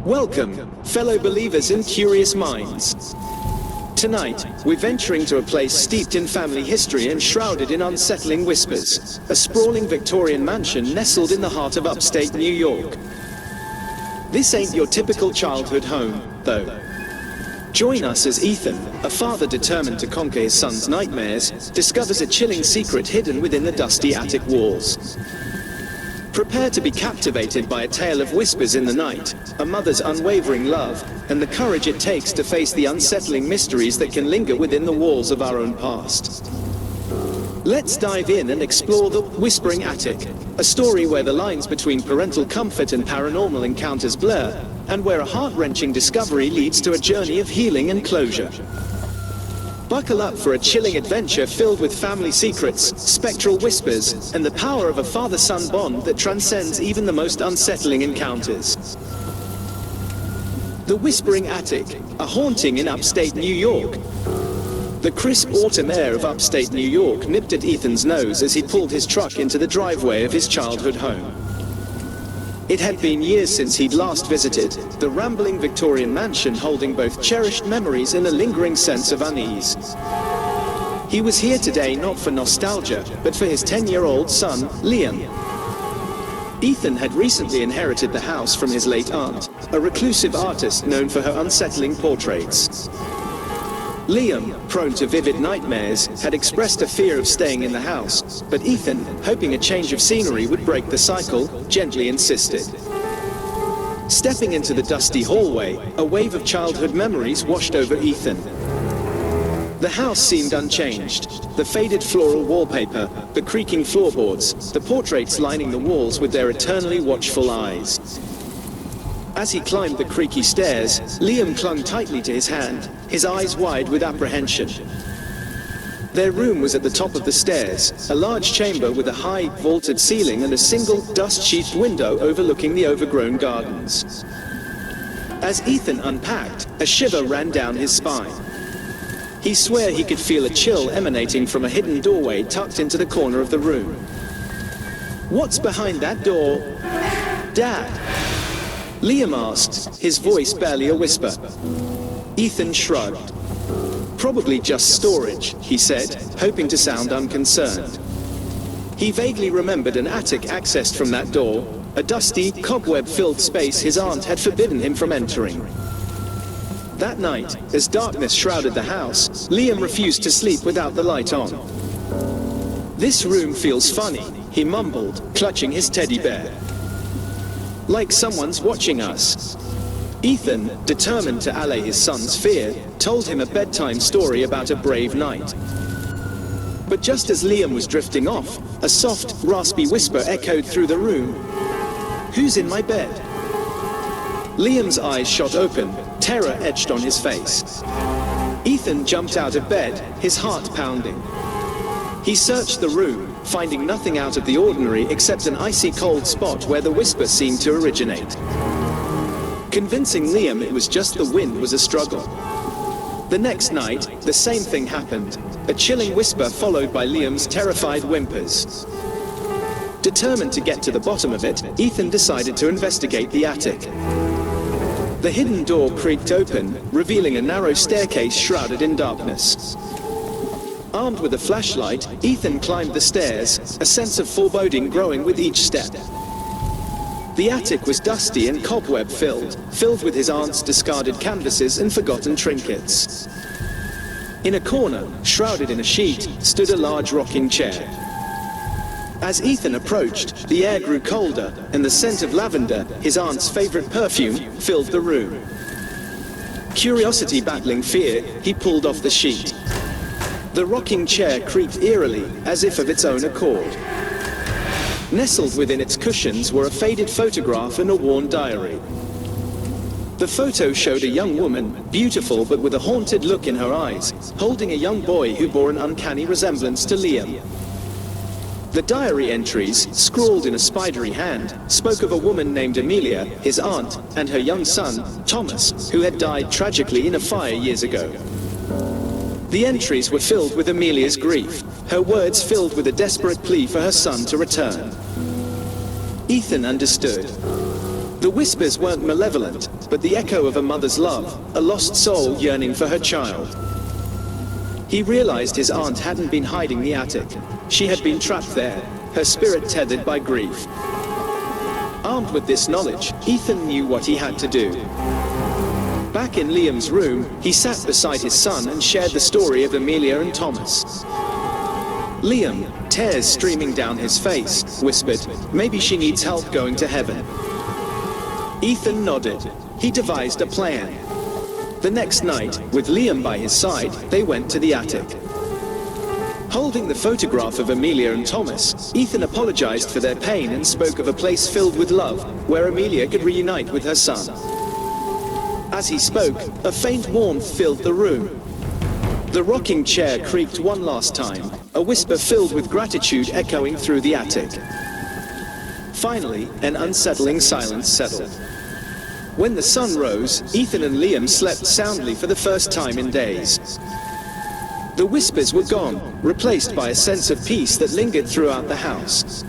Welcome, fellow believers in curious minds. Tonight, we're venturing to a place steeped in family history and shrouded in unsettling whispers, a sprawling Victorian mansion nestled in the heart of upstate New York. This ain't your typical childhood home, though. Join us as Ethan, a father determined to conquer his son's nightmares, discovers a chilling secret hidden within the dusty attic walls. Prepare to be captivated by a tale of whispers in the night, a mother's unwavering love, and the courage it takes to face the unsettling mysteries that can linger within the walls of our own past. Let's dive in and explore the Whispering Attic, a story where the lines between parental comfort and paranormal encounters blur, and where a heart-wrenching discovery leads to a journey of healing and closure. Buckle up for a chilling adventure filled with family secrets, spectral whispers, and the power of a father-son bond that transcends even the most unsettling encounters. The Whispering Attic, a haunting in upstate New York. The crisp autumn air of upstate New York nipped at Ethan's nose as he pulled his truck into the driveway of his childhood home. It had been years since he'd last visited, the rambling Victorian mansion holding both cherished memories and a lingering sense of unease. He was here today not for nostalgia, but for his 10-year-old son, Liam. Ethan had recently inherited the house from his late aunt, a reclusive artist known for her unsettling portraits. Liam, prone to vivid nightmares, had expressed a fear of staying in the house, but Ethan, hoping a change of scenery would break the cycle, gently insisted. Stepping into the dusty hallway, a wave of childhood memories washed over Ethan. The house seemed unchanged. The faded floral wallpaper, the creaking floorboards, the portraits lining the walls with their eternally watchful eyes. As he climbed the creaky stairs, Liam clung tightly to his hand, his eyes wide with apprehension. Their room was at the top of the stairs, a large chamber with a high, vaulted ceiling and a single, dust-sheathed window overlooking the overgrown gardens. As Ethan unpacked, a shiver ran down his spine. He swore he could feel a chill emanating from a hidden doorway tucked into the corner of the room. "What's behind that door, Dad?" Liam asked, his voice barely a whisper. Ethan shrugged. "Probably just storage," he said, hoping to sound unconcerned. He vaguely remembered an attic accessed from that door, a dusty, cobweb-filled space his aunt had forbidden him from entering. That night, as darkness shrouded the house, Liam refused to sleep without the light on. "This room feels funny," he mumbled, clutching his teddy bear. "Like someone's watching us." Ethan, determined to allay his son's fear, told him a bedtime story about a brave knight. But just as Liam was drifting off, a soft, raspy whisper echoed through the room. "Who's in my bed?" Liam's eyes shot open, terror etched on his face. Ethan jumped out of bed, his heart pounding. He searched the room, finding nothing out of the ordinary except an icy cold spot where the whisper seemed to originate. Convincing Liam it was just the wind was a struggle. The next night, the same thing happened, a chilling whisper followed by Liam's terrified whimpers. Determined to get to the bottom of it, Ethan decided to investigate the attic. The hidden door creaked open, revealing a narrow staircase shrouded in darkness. Armed with a flashlight, Ethan climbed the stairs, a sense of foreboding growing with each step. The attic was dusty and cobweb-filled with his aunt's discarded canvases and forgotten trinkets. In a corner, shrouded in a sheet, stood a large rocking chair. As Ethan approached, the air grew colder, and the scent of lavender, his aunt's favorite perfume, filled the room. Curiosity battling fear, he pulled off the sheet. The rocking chair creaked eerily, as if of its own accord. Nestled within its cushions were a faded photograph and a worn diary. The photo showed a young woman, beautiful but with a haunted look in her eyes, holding a young boy who bore an uncanny resemblance to Liam. The diary entries, scrawled in a spidery hand, spoke of a woman named Amelia, his aunt, and her young son, Thomas, who had died tragically in a fire years ago. The entries were filled with Amelia's grief, her words filled with a desperate plea for her son to return. Ethan understood. The whispers weren't malevolent, but the echo of a mother's love, a lost soul yearning for her child. He realized his aunt hadn't been hiding the attic. She had been trapped there, her spirit tethered by grief. Armed with this knowledge, Ethan knew what he had to do. Back in Liam's room, he sat beside his son and shared the story of Amelia and Thomas. Liam, tears streaming down his face, whispered, "Maybe she needs help going to heaven." Ethan nodded. He devised a plan. The next night, with Liam by his side, they went to the attic. Holding the photograph of Amelia and Thomas, Ethan apologized for their pain and spoke of a place filled with love, where Amelia could reunite with her son. As he spoke, a faint warmth filled the room. The rocking chair creaked one last time, a whisper filled with gratitude echoing through the attic. Finally, an unsettling silence settled. When the sun rose, Ethan and Liam slept soundly for the first time in days. The whispers were gone, replaced by a sense of peace that lingered throughout the house.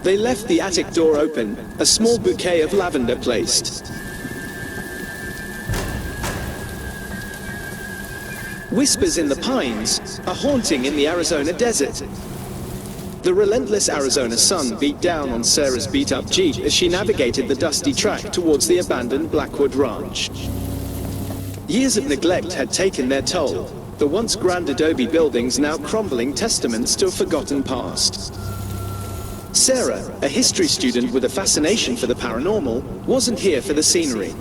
They left the attic door open, a small bouquet of lavender placed. Whispers in the pines, a haunting in the Arizona desert. The relentless Arizona sun beat down on Sarah's beat-up Jeep as she navigated the dusty track towards the abandoned Blackwood Ranch. Years of neglect had taken their toll, the once grand adobe buildings now crumbling testaments to a forgotten past. Sarah, a history student with a fascination for the paranormal, wasn't here for the scenery.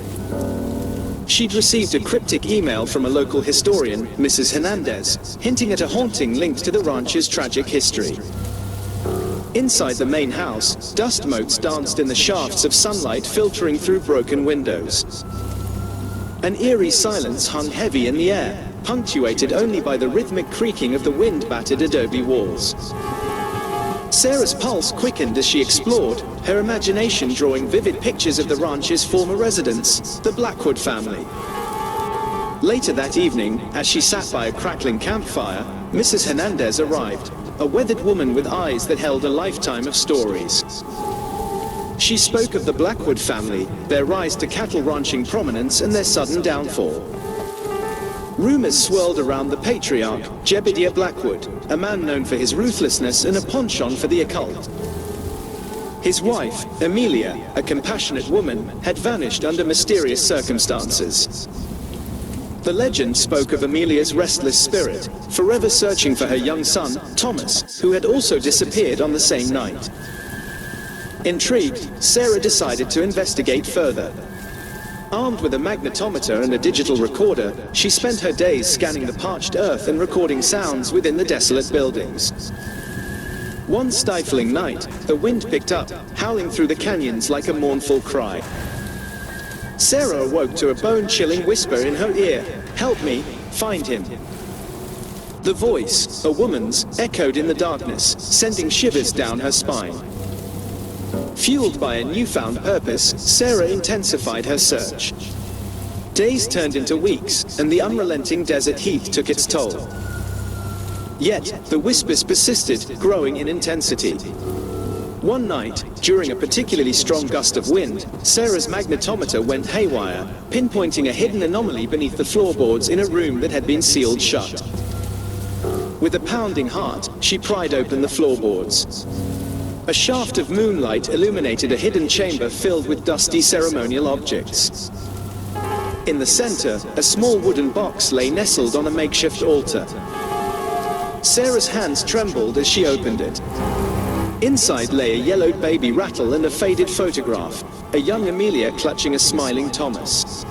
She'd received a cryptic email from a local historian, Mrs. Hernandez, hinting at a haunting linked to the ranch's tragic history. Inside the main house, dust motes danced in the shafts of sunlight filtering through broken windows. An eerie silence hung heavy in the air, punctuated only by the rhythmic creaking of the wind-battered adobe walls. Sarah's pulse quickened as she explored, her imagination drawing vivid pictures of the ranch's former residents, the Blackwood family. Later that evening, as she sat by a crackling campfire, Mrs. Hernandez arrived, a weathered woman with eyes that held a lifetime of stories. She spoke of the Blackwood family, their rise to cattle ranching prominence and their sudden downfall. Rumors swirled around the patriarch, Jebediah Blackwood, a man known for his ruthlessness and a penchant for the occult. His wife, Amelia, a compassionate woman, had vanished under mysterious circumstances. The legend spoke of Amelia's restless spirit, forever searching for her young son, Thomas, who had also disappeared on the same night. Intrigued, Sarah decided to investigate further. Armed with a magnetometer and a digital recorder, she spent her days scanning the parched earth and recording sounds within the desolate buildings. One stifling night, the wind picked up, howling through the canyons like a mournful cry. Sarah awoke to a bone-chilling whisper in her ear, "Help me, find him." The voice, a woman's, echoed in the darkness, sending shivers down her spine. Fueled by a newfound purpose, Sarah intensified her search. Days turned into weeks, and the unrelenting desert heat took its toll. Yet, the whispers persisted, growing in intensity. One night, during a particularly strong gust of wind, Sarah's magnetometer went haywire, pinpointing a hidden anomaly beneath the floorboards in a room that had been sealed shut. With a pounding heart, she pried open the floorboards. A shaft of moonlight illuminated a hidden chamber filled with dusty ceremonial objects. In the center, a small wooden box lay nestled on a makeshift altar. Sarah's hands trembled as she opened it. Inside lay a yellowed baby rattle and a faded photograph, a young Amelia clutching a smiling Thomas.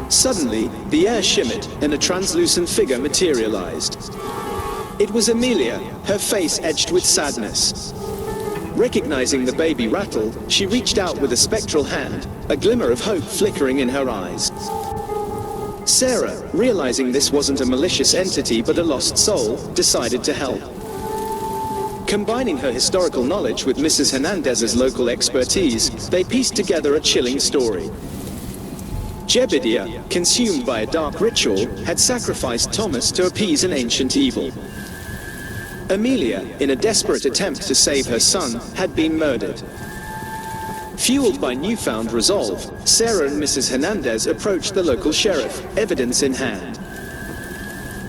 Suddenly, the air shimmered and a translucent figure materialized. It was Amelia, her face edged with sadness. Recognizing the baby rattle, she reached out with a spectral hand, a glimmer of hope flickering in her eyes. Sarah, realizing this wasn't a malicious entity but a lost soul, decided to help. Combining her historical knowledge with Mrs. Hernandez's local expertise, they pieced together a chilling story. Jebediah, consumed by a dark ritual, had sacrificed Thomas to appease an ancient evil. Amelia, in a desperate attempt to save her son, had been murdered. Fueled by newfound resolve, Sarah and Mrs. Hernandez approached the local sheriff, evidence in hand.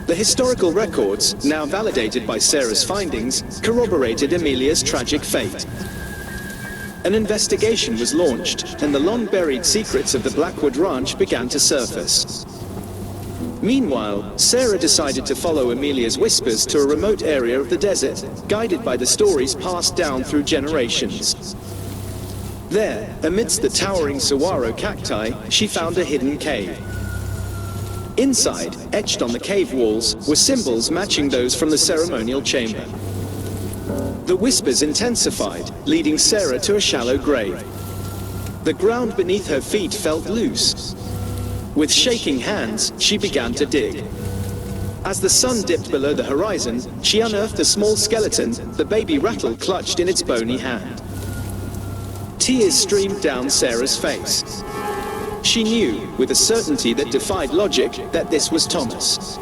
The historical records, now validated by Sarah's findings, corroborated Amelia's tragic fate. An investigation was launched, and the long-buried secrets of the Blackwood Ranch began to surface. Meanwhile, Sarah decided to follow Amelia's whispers to a remote area of the desert, guided by the stories passed down through generations. There, amidst the towering saguaro cacti, she found a hidden cave. Inside, etched on the cave walls, were symbols matching those from the ceremonial chamber. The whispers intensified, leading Sarah to a shallow grave. The ground beneath her feet felt loose. With shaking hands, she began to dig. As the sun dipped below the horizon, she unearthed a small skeleton, the baby rattle clutched in its bony hand. Tears streamed down Sarah's face. She knew, with a certainty that defied logic, that this was Thomas.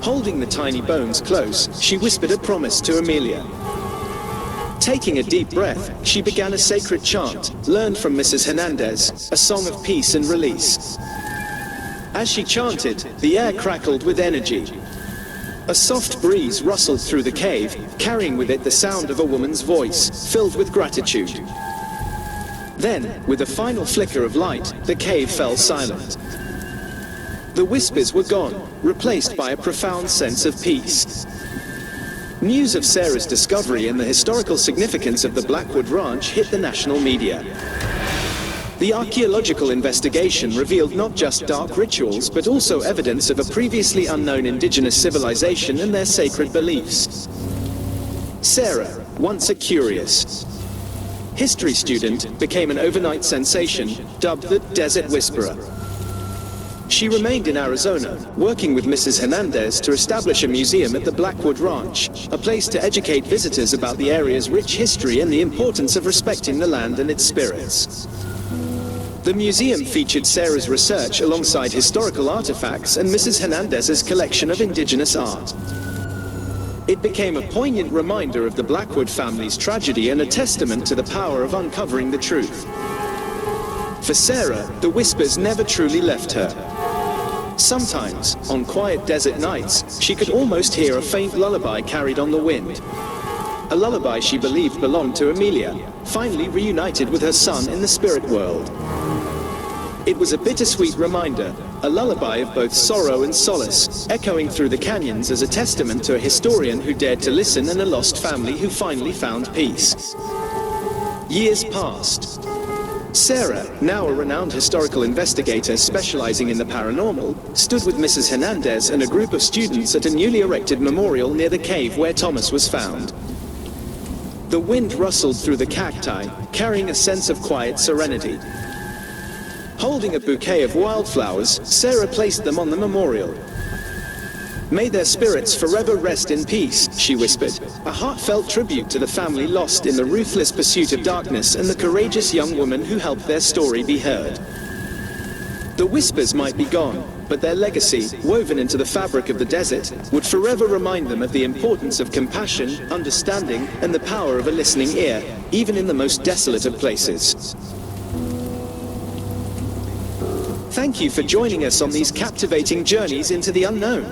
Holding the tiny bones close, she whispered a promise to Amelia. Taking a deep breath, she began a sacred chant, learned from Mrs. Hernandez, a song of peace and release. As she chanted, the air crackled with energy. A soft breeze rustled through the cave, carrying with it the sound of a woman's voice, filled with gratitude. Then, with a final flicker of light, the cave fell silent. The whispers were gone, replaced by a profound sense of peace. News of Sarah's discovery and the historical significance of the Blackwood Ranch hit the national media. The archaeological investigation revealed not just dark rituals, but also evidence of a previously unknown indigenous civilization and their sacred beliefs. Sarah, once a curious history student, became an overnight sensation, dubbed the Desert Whisperer. She remained in Arizona, working with Mrs. Hernandez to establish a museum at the Blackwood Ranch, a place to educate visitors about the area's rich history and the importance of respecting the land and its spirits. The museum featured Sarah's research alongside historical artifacts and Mrs. Hernandez's collection of indigenous art. It became a poignant reminder of the Blackwood family's tragedy and a testament to the power of uncovering the truth. For Sarah, the whispers never truly left her. Sometimes, on quiet desert nights, she could almost hear a faint lullaby carried on the wind. A lullaby she believed belonged to Amelia, finally reunited with her son in the spirit world. It was a bittersweet reminder, a lullaby of both sorrow and solace, echoing through the canyons as a testament to a historian who dared to listen and a lost family who finally found peace. Years passed. Sarah, now a renowned historical investigator specializing in the paranormal, stood with Mrs. Hernandez and a group of students at a newly erected memorial near the cave where Thomas was found. The wind rustled through the cacti, carrying a sense of quiet serenity. Holding a bouquet of wildflowers, Sarah placed them on the memorial. "May their spirits forever rest in peace," she whispered, a heartfelt tribute to the family lost in the ruthless pursuit of darkness and the courageous young woman who helped their story be heard. The whispers might be gone, but their legacy, woven into the fabric of the desert, would forever remind them of the importance of compassion, understanding, and the power of a listening ear, even in the most desolate of places. Thank you for joining us on these captivating journeys into the unknown.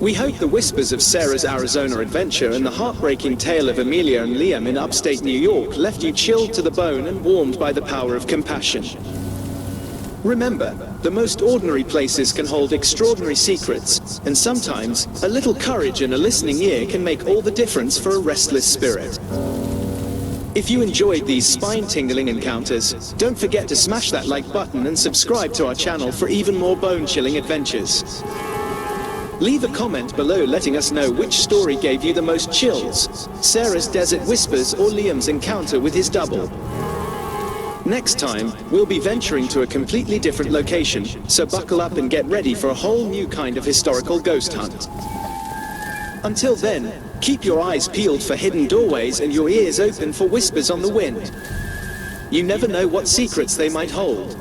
We hope the whispers of Sarah's Arizona adventure and the heartbreaking tale of Amelia and Liam in upstate New York left you chilled to the bone and warmed by the power of compassion. Remember, the most ordinary places can hold extraordinary secrets, and sometimes, a little courage and a listening ear can make all the difference for a restless spirit. If you enjoyed these spine-tingling encounters, don't forget to smash that like button and subscribe to our channel for even more bone-chilling adventures. Leave a comment below letting us know which story gave you the most chills, Sarah's Desert Whispers or Liam's encounter with his double. Next time, we'll be venturing to a completely different location, so buckle up and get ready for a whole new kind of historical ghost hunt. Until then, keep your eyes peeled for hidden doorways and your ears open for whispers on the wind. You never know what secrets they might hold.